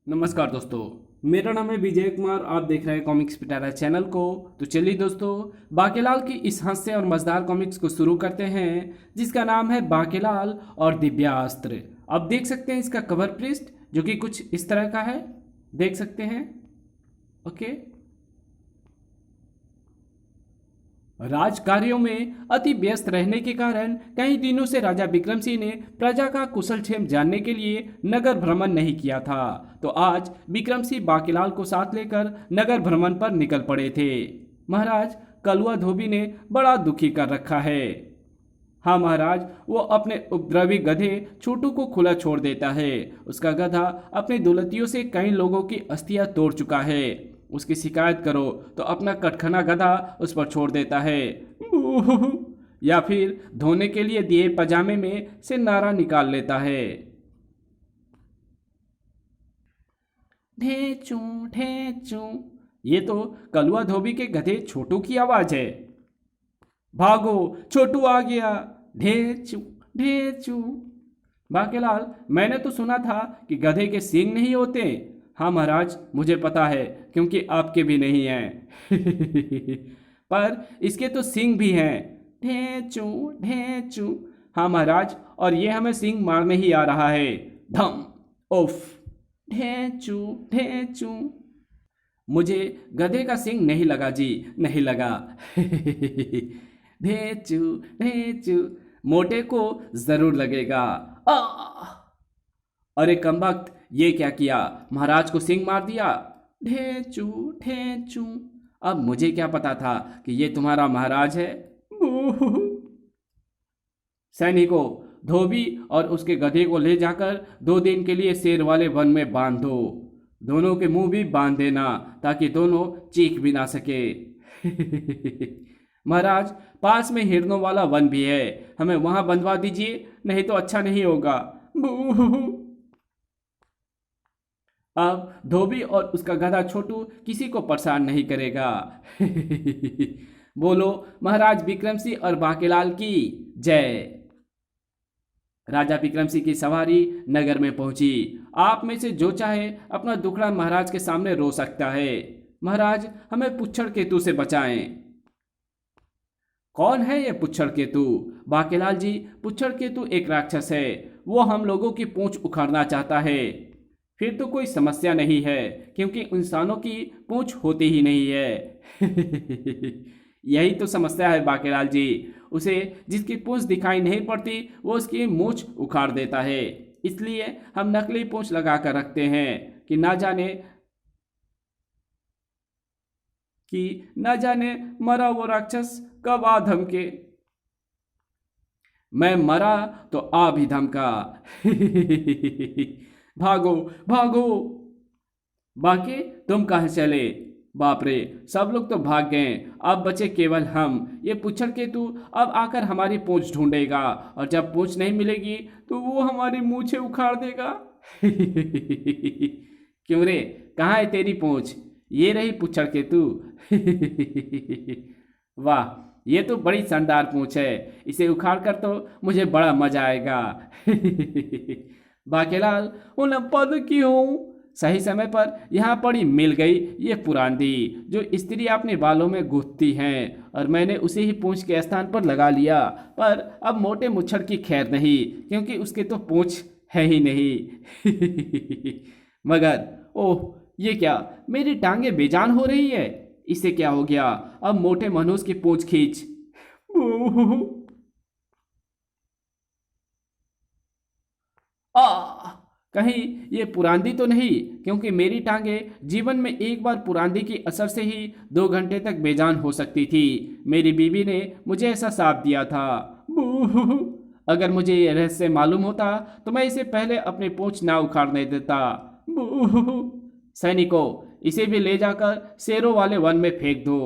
नमस्कार दोस्तों। मेरा नाम है विजय कुमार। आप देख रहे हैं कॉमिक्स पिटारा चैनल को। तो चलिए दोस्तों, बाकेलाल की इस हास्य और मजेदार कॉमिक्स को शुरू करते हैं, जिसका नाम है बाकेलाल और दिव्यास्त्र। अब देख सकते हैं इसका कवर पृष्ठ, जो कि कुछ इस तरह का है। देख सकते हैं। ओके। राजकार्यों में अति व्यस्त रहने के कारण कई दिनों से राजा विक्रम सिंह ने प्रजा का कुशलक्षेम जानने के लिए नगर भ्रमण नहीं किया था। तो आज विक्रम सिंह बाकीलाल को साथ लेकर नगर भ्रमण पर निकल पड़े थे। महाराज, कलुआ धोबी ने बड़ा दुखी कर रखा है। हाँ महाराज, वो अपने उपद्रवी गधे छोटू को खुला छोड़ देता है। उसका गधा अपनी दुलतियों से कई लोगों की अस्थियां तोड़ चुका है। उसकी शिकायत करो तो अपना कटखना गधा उस पर छोड़ देता है। बूह। या फिर धोने के लिए दिए पजामे में से नारा निकाल लेता है। ढेचू ढेचू। ये तो कलुआ धोबी के गधे छोटू की आवाज है। भागो, छोटू आ गया। ढेचू ढेचू। बाकेलाल, मैंने तो सुना था कि गधे के सींग नहीं होते। हाँ महाराज, मुझे पता है, क्योंकि आपके भी नहीं हैं। पर इसके तो सींग भी हैं। ढेचू ढेचू। हाँ महाराज, और ये हमें सींग मारने ही आ रहा है। धम। उफ। ढेचू ढेचू। मुझे गधे का सींग नहीं लगा जी, नहीं लगा। ढेचू ढेचू। मोटे को जरूर लगेगा। आ! अरे कमबख्त, ये क्या किया? महाराज को सींग मार दिया। ढेचू ढेचू। अब मुझे क्या पता था कि ये तुम्हारा महाराज है। बूह। सैनिकों, धोबी और उसके गधे को ले जाकर 2 दिन के लिए शेर वाले वन में बांध दो। दोनों के मुंह भी बांध देना, ताकि दोनों चीख भी ना सके। महाराज, पास में हिरणों वाला वन भी है, हमें वहां बंधवा दीजिए, नहीं तो अच्छा नहीं होगा। बूह। अब धोबी और उसका गधा छोटू किसी को परेशान नहीं करेगा। बोलो महाराज विक्रम सिंह और बाकेलाल की जय। राजा विक्रम सिंह की सवारी नगर में पहुंची। आप में से जो चाहे अपना दुखड़ा महाराज के सामने रो सकता है। महाराज, हमें पुच्छड़ केतु से बचाएं। कौन है ये पुच्छड़ केतु? बाकेलाल जी, पुच्छड़ केतु एक राक्षस है। वो हम लोगों की पूंछ उखाड़ना चाहता है। फिर तो कोई समस्या नहीं है, क्योंकि इंसानों की पूंछ होती ही नहीं है। यही तो समस्या है बाकेलाल जी। उसे जिसकी पूंछ दिखाई नहीं पड़ती, वो उसकी मूंछ उखाड़ देता है। इसलिए हम नकली पूंछ लगा कर रखते हैं कि ना जाने मरा वो राक्षस कब आ धमके। मैं मरा तो आ भी धमका। भागो भागो। बाकी तुम कहाँ चले? बाप रे, सब लोग तो भाग गए, अब बचे केवल हम। ये पुच्छर केतु अब आकर हमारी पूंछ ढूंढेगा, और जब पूंछ नहीं मिलेगी तो वो हमारी मूछें उखाड़ देगा। क्यों रे, कहाँ है तेरी पूंछ? ये रही पुच्छर केतु। वाह, ये तो बड़ी शानदार पूंछ है। इसे उखाड़ कर तो मुझे बड़ा मजा आएगा। बाकेलाल, उन पद की हूँ। सही समय पर यहाँ पड़ी मिल गई ये पुरांदी, जो स्त्री अपने बालों में गूंथती हैं, और मैंने उसे ही पूंछ के स्थान पर लगा लिया। पर अब मोटे मुच्छड़ की खैर नहीं, क्योंकि उसके तो पूंछ है ही नहीं। मगर ओह, ये क्या, मेरी टांगे बेजान हो रही है। इसे क्या हो गया? अब मोटे मनुष्य की पूंछ खींच। आ! कहीं ये पुरांदी तो नहीं, क्योंकि मेरी टांगे जीवन में एक बार पुरांदी की असर से ही 2 घंटे तक बेजान हो सकती थी। मेरी बीवी ने मुझे ऐसा साथ दिया था। बूह। अगर मुझे ये रहस्य मालूम होता तो मैं इसे पहले अपनी पूंछ ना उखाड़ने देता। बूह। सैनिकों, इसे भी ले जाकर शेरों वाले वन में फेंक दो।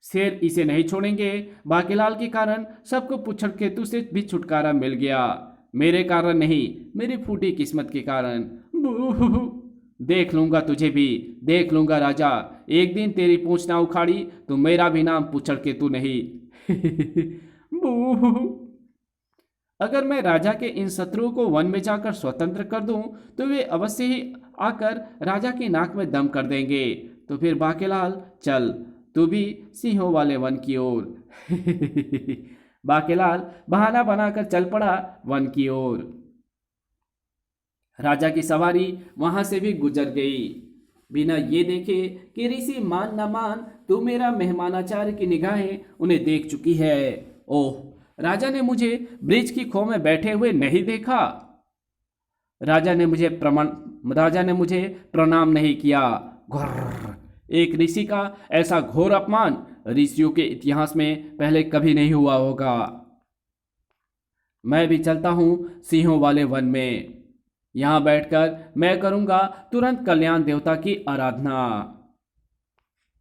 शेर इसे नहीं छोड़ेंगे। बाकीलाल के कारण सबको पुच्छड़ केतु से भी छुटकारा मिल गया। मेरे कारण नहीं, मेरी फूटी किस्मत के कारण। बूह। देख लूंगा तुझे भी, देख लूंगा राजा। एक दिन तेरी पूंछ ना उखाड़ी तो मेरा भी नाम पुच्छड़ केतु नहीं। बूह। अगर मैं राजा के इन शत्रुओं को वन में जाकर स्वतंत्र कर दूं, तो वे अवश्य ही आकर राजा की नाक में दम कर देंगे। तो फिर बाकेलाल चल, तू भी सिंहों वाले वन की ओर। बाकेलाल बहाना बनाकर चल पड़ा वन की ओर। राजा की सवारी वहां से भी गुजर गई, बिना ये देखे कि ऋषि मान न मान तू मेरा मेहमानाचार्य की निगाहें उन्हें देख चुकी है। ओह, राजा ने मुझे ब्रिज की खो में बैठे हुए नहीं देखा। राजा ने मुझे प्रणाम नहीं किया। घुर्र, एक ऋषि का ऐसा घोर अपमान ऋषियों के इतिहास में पहले कभी नहीं हुआ होगा। मैं भी चलता हूं सिंहों वाले वन में। यहां बैठकर मैं करूंगा तुरंत कल्याण देवता की आराधना।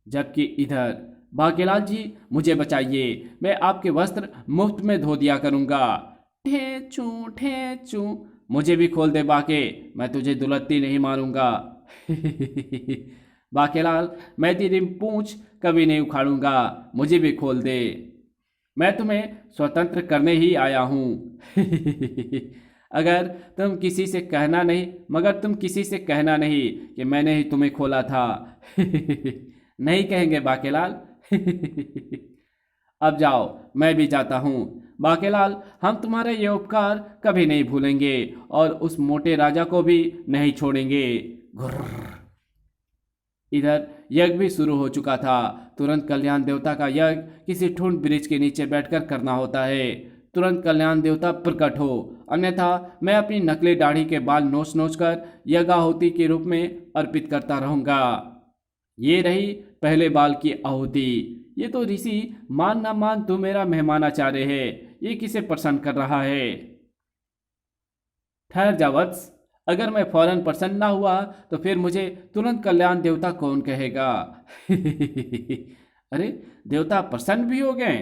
जबकि इधर, बाकेलाल जी मुझे बचाइए, मैं आपके वस्त्र मुफ्त में धो दिया करूंगा। ठेचू ठेचू, मुझे भी खोल दे बाके, मैं तुझे दुलत्ती नहीं मारूंगा। बाकेलाल, मैं तेरी पूंछ कभी नहीं उखाड़ूंगा, मुझे भी खोल दे, मैं तुम्हें स्वतंत्र करने ही आया हूं। अगर तुम किसी से कहना नहीं मगर तुम किसी से कहना नहीं कि मैंने ही तुम्हें खोला था। नहीं कहेंगे बाकेलाल। अब जाओ, मैं भी जाता हूँ। बाकेलाल, हम तुम्हारा ये उपकार कभी नहीं भूलेंगे और उस मोटे राजा को भी नहीं छोड़ेंगे। घुर्र। इधर यज्ञ भी शुरू हो चुका था। तुरंत कल्याण देवता का यज्ञ किसी ठुंड वृक्ष के नीचे बैठकर करना होता है। तुरंत कल्याण देवता प्रकट हो, अन्यथा मैं अपनी नकली दाढ़ी के बाल नोच नोच कर यज्ञाहुति के रूप में अर्पित करता रहूंगा। ये रही पहले बाल की आहुति। ये तो ऋषि मान ना मान तू मेरा मेहमानाचार्य है, ये किसे प्रसन्न कर रहा है? ठहर जा वत्स, अगर मैं फौरन प्रसन्न ना हुआ तो फिर मुझे तुरंत कल्याण देवता कौन कहेगा? अरे, देवता प्रसन्न भी हो गए।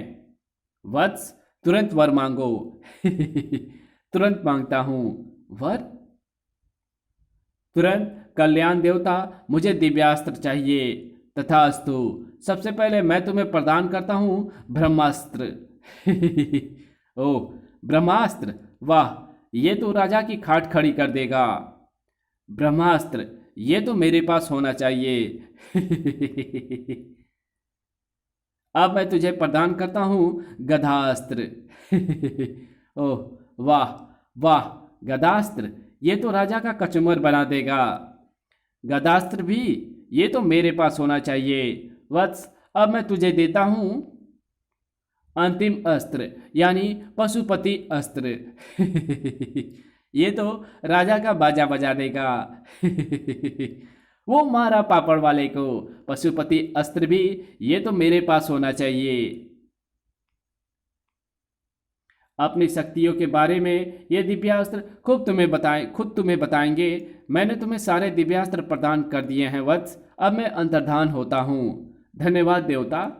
वत्स, तुरंत वर मांगो। तुरंत मांगता हूं वर। तुरंत कल्याण देवता, मुझे दिव्यास्त्र चाहिए। तथास्तु, सबसे पहले मैं तुम्हें प्रदान करता हूं ब्रह्मास्त्र। ओह, ब्रह्मास्त्र, वाह, ये तो राजा की खाट खड़ी कर देगा। ब्रह्मास्त्र, ये तो मेरे पास होना चाहिए। अब मैं तुझे प्रदान करता हूं गधास्त्र। ओह, वाह वाह, गदास्त्र, ये तो राजा का कचूमर बना देगा। गदास्त्र भी, ये तो मेरे पास होना चाहिए। वत्स, अब मैं तुझे देता हूं अंतिम अस्त्र, यानी पशुपति अस्त्र। ये तो राजा का बाजा बजा देगा। वो मारा पापड़ वाले को, पशुपति अस्त्र भी, ये तो मेरे पास होना चाहिए। अपनी शक्तियों के बारे में ये दिव्यास्त्र खुद तुम्हें बताएंगे। मैंने तुम्हें सारे दिव्यास्त्र प्रदान कर दिए हैं वत्स, अब मैं अंतर्धान होता हूँ। धन्यवाद देवता।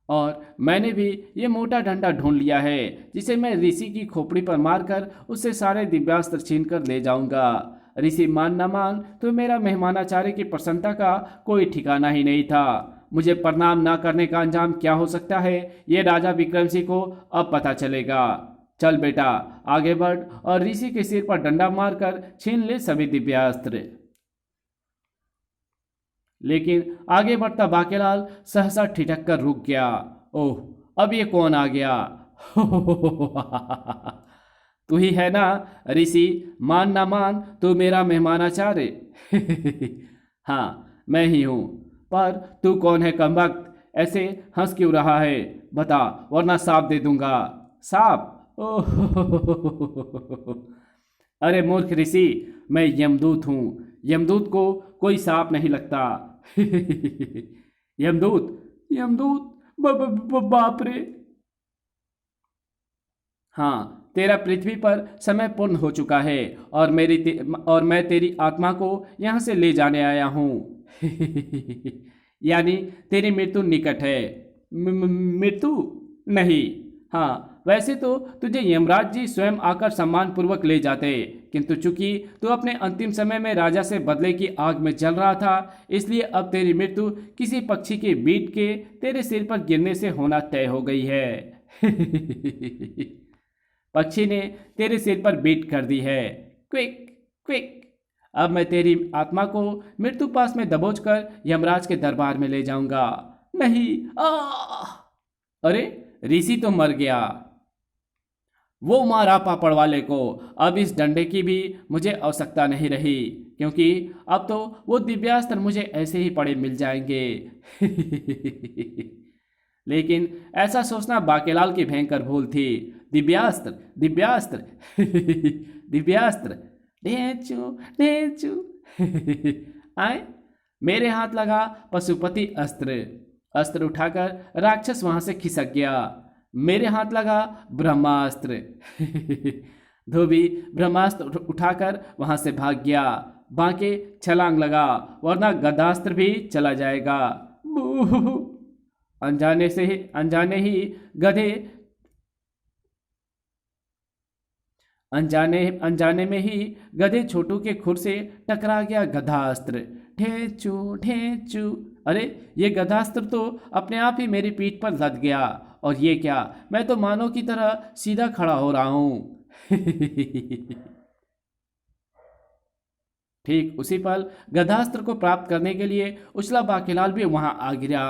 और मैंने भी ये मोटा डंडा ढूंढ लिया है, जिसे मैं ऋषि की खोपड़ी पर मारकर उससे सारे दिव्यास्त्र छीन कर ले जाऊंगा। ऋषि मान न मान तो मेरा मेहमानाचार्य की प्रसन्नता का कोई ठिकाना ही नहीं था। मुझे प्रणाम ना करने का अंजाम क्या हो सकता है, ये राजा विक्रम सिंह को अब पता चलेगा। चल बेटा, आगे बढ़ और ऋषि के सिर पर डंडा मारकर छीन ले सभी दिव्यास्त्र। लेकिन आगे बढ़ता बाकेलाल सहसा ठिठक कर रुक गया। ओह, अब ये कौन आ गया? तू ही है ना ऋषि मान ना मान तू मेरा मेहमानाचार्य? हाँ, मैं ही हूँ। पर तू कौन है कमबख्त? ऐसे हंस क्यों रहा है? बता, वरना सांप दे दूंगा। सांप? ओह, अरे मूर्ख ऋषि, मैं यमदूत हूँ। यमदूत को कोई सांप नहीं लगता। यमदूत? यमदूत? बाप रे। हाँ, तेरा पृथ्वी पर समय पूर्ण हो चुका है और मैं तेरी आत्मा को यहाँ से ले जाने आया हूँ। यानी तेरी मृत्यु निकट है। मृत्यु नहीं? हाँ, वैसे तो तुझे यमराज जी स्वयं आकर सम्मान पूर्वक ले जाते, किंतु चूंकि तू अपने अंतिम समय में राजा से बदले की आग में जल रहा था, इसलिए अब तेरी मृत्यु किसी पक्षी के बीट के तेरे सिर पर गिरने से होना तय हो गई है। पक्षी ने तेरे सिर पर बीट कर दी है। क्विक क्विक, अब मैं तेरी आत्मा को मृत्यु पास में दबोचकर यमराज के दरबार में ले जाऊंगा। नहीं। अरे ऋषि तो मर गया। वो मारा पापड़ वाले को। अब इस डंडे की भी मुझे आवश्यकता नहीं रही, क्योंकि अब तो वो दिव्यास्त्र मुझे ऐसे ही पड़े मिल जाएंगे। लेकिन ऐसा सोचना बाकेलाल की भयंकर भूल थी। दिव्यास्त्र, दिव्यास्त्र, दिव्यास्त्र, ढेंचू ढेंचू। आए, मेरे हाथ लगा पशुपति अस्त्र। अस्त्र उठाकर राक्षस वहां से खिसक गया। मेरे हाथ लगा ब्रह्मास्त्र। धोबी ब्रह्मास्त्र उठाकर वहां से भाग गया। बांके छलांग लगा, वरना गदास्त्र भी चला जाएगा। अनजाने में ही गधे छोटू के खुर से टकरा गया गधास्त्र। ठेचू ठेचू। अरे ये गधास्त्र तो अपने आप ही मेरी पीठ पर लद गया। और ये क्या, मैं तो मानव की तरह सीधा खड़ा हो रहा हूं। ठीक उसी पल गधास्त्र को प्राप्त करने के लिए उछला बाकेलाल भी वहां आ गिरा।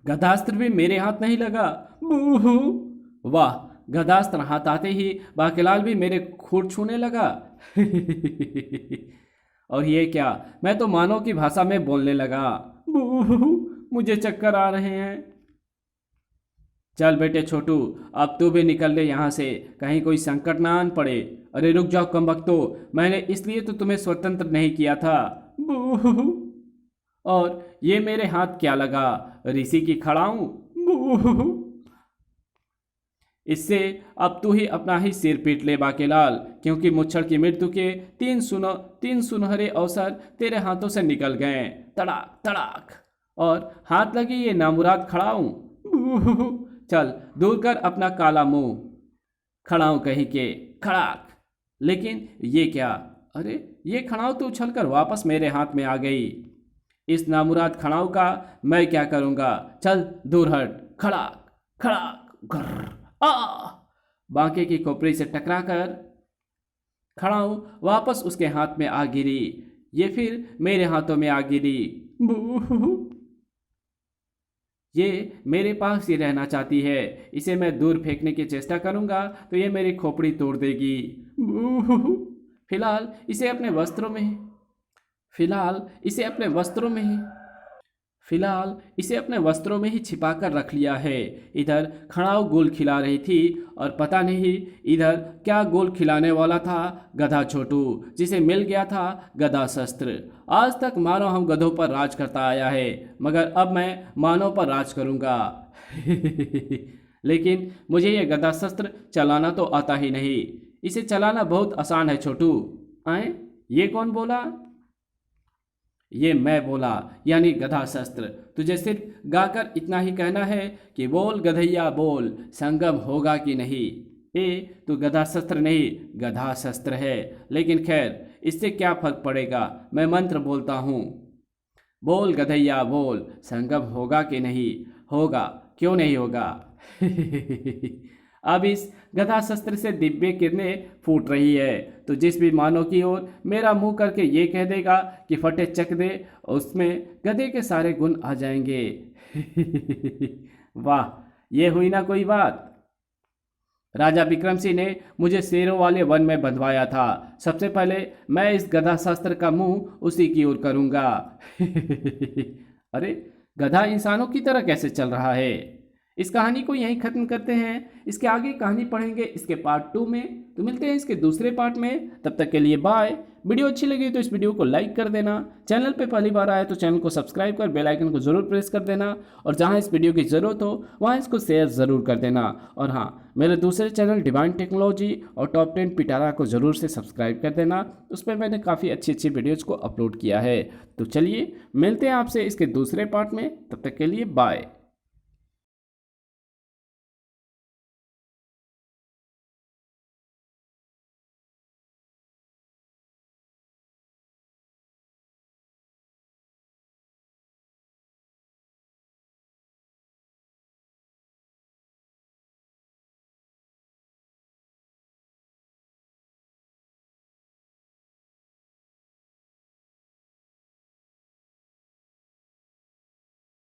गधास्त्र भी मेरे हाथ नहीं लगा। वाह, गधास्त्र हाथ आते ही बाकेलाल भी मेरे खूर छूने लगा। और ये क्या, मैं तो मानव की भाषा में बोलने लगा। मुझे चक्कर आ रहे हैं। चल बेटे छोटू, अब तू भी निकल ले यहाँ से, कहीं कोई संकट ना आन पड़े। अरे रुक जाओ कमबख्तो, मैंने इसलिए तो तुम्हें स्वतंत्र नहीं किया था। और ये मेरे हाथ क्या लगा, ऋषि की खड़ाऊं? इससे अब तू ही अपना ही सिर पीट ले बाकेलाल, क्योंकि मुच्छड़ की मृत्यु के तीन सुनहरे अवसर तेरे हाथों से निकल गए। तड़ाक तड़ाक। और हाथ लगी ये नामुराद खड़ाऊं। चल दूर कर अपना काला मुंह, खड़ाऊं कहीं के। खड़ाक। लेकिन ये क्या, अरे ये खड़ाऊं तो उछलकर वापस मेरे हाथ में आ गई। इस नामुराद खड़ाऊं का मैं क्या करूंगा, चल दूर हट। खड़ाक खड़ाक गर्र। बांके की खोपड़ी से टकराकर खड़ाऊं वापस उसके हाथ में आ गिरी। ये फिर मेरे हाथों में आ गिरी। ये मेरे पास ही रहना चाहती है, इसे मैं दूर फेंकने की चेष्टा करूंगा तो ये मेरी खोपड़ी तोड़ देगी। फिलहाल इसे अपने वस्त्रों में ही छिपाकर रख लिया है। इधर खड़ाऊ गोल खिला रही थी और पता नहीं इधर क्या गोल खिलाने वाला था गधा छोटू, जिसे मिल गया था गधा शस्त्र। आज तक मानो हम गधों पर राज करता आया है, मगर अब मैं मानव पर राज करूंगा। लेकिन मुझे यह गधा शस्त्र चलाना तो आता ही नहीं। इसे चलाना बहुत आसान है छोटू। आए, ये कौन बोला? ये मैं बोला, यानी गधा शस्त्र। तुझे सिर्फ गाकर इतना ही कहना है कि बोल गधैया बोल, संगम होगा कि नहीं। तू गधा शस्त्र नहीं, गधा शस्त्र है। लेकिन खैर, इससे क्या फर्क पड़ेगा, मैं मंत्र बोलता हूँ। बोल गधैया बोल, संगम होगा कि नहीं। होगा, क्यों नहीं होगा। अब इस गधा शस्त्र से दिव्य किरणें फूट रही है, तो जिस भी मानव की ओर मेरा मुंह करके ये कह देगा कि फटे चक दे, उसमें गधे के सारे गुण आ जाएंगे। वाह, ये हुई ना कोई बात। राजा विक्रम सिंह ने मुझे शेरों वाले वन में बंधवाया था। सबसे पहले मैं इस गधा शस्त्र का मुंह उसी की ओर करूंगा। अरे गधा इंसानों की तरह कैसे चल रहा है। इस कहानी को यहीं ख़त्म करते हैं। इसके आगे कहानी पढ़ेंगे इसके पार्ट 2 में। तो मिलते हैं इसके दूसरे पार्ट में, तब तक के लिए बाय। वीडियो अच्छी लगी तो इस वीडियो को लाइक कर देना। चैनल पे पहली बार आए तो चैनल को सब्सक्राइब कर बेल आइकन को ज़रूर प्रेस कर देना। और जहां इस वीडियो की ज़रूरत हो वहां इसको शेयर ज़रूर कर देना। और हाँ, मेरे दूसरे चैनल डिवाइन टेक्नोलॉजी और टॉप 10 पिटारा को ज़रूर से सब्सक्राइब कर देना। उस पर मैंने काफ़ी अच्छी अच्छी वीडियोज़ को अपलोड किया है। तो चलिए मिलते हैं आपसे इसके दूसरे पार्ट में, तब तक के लिए बाय।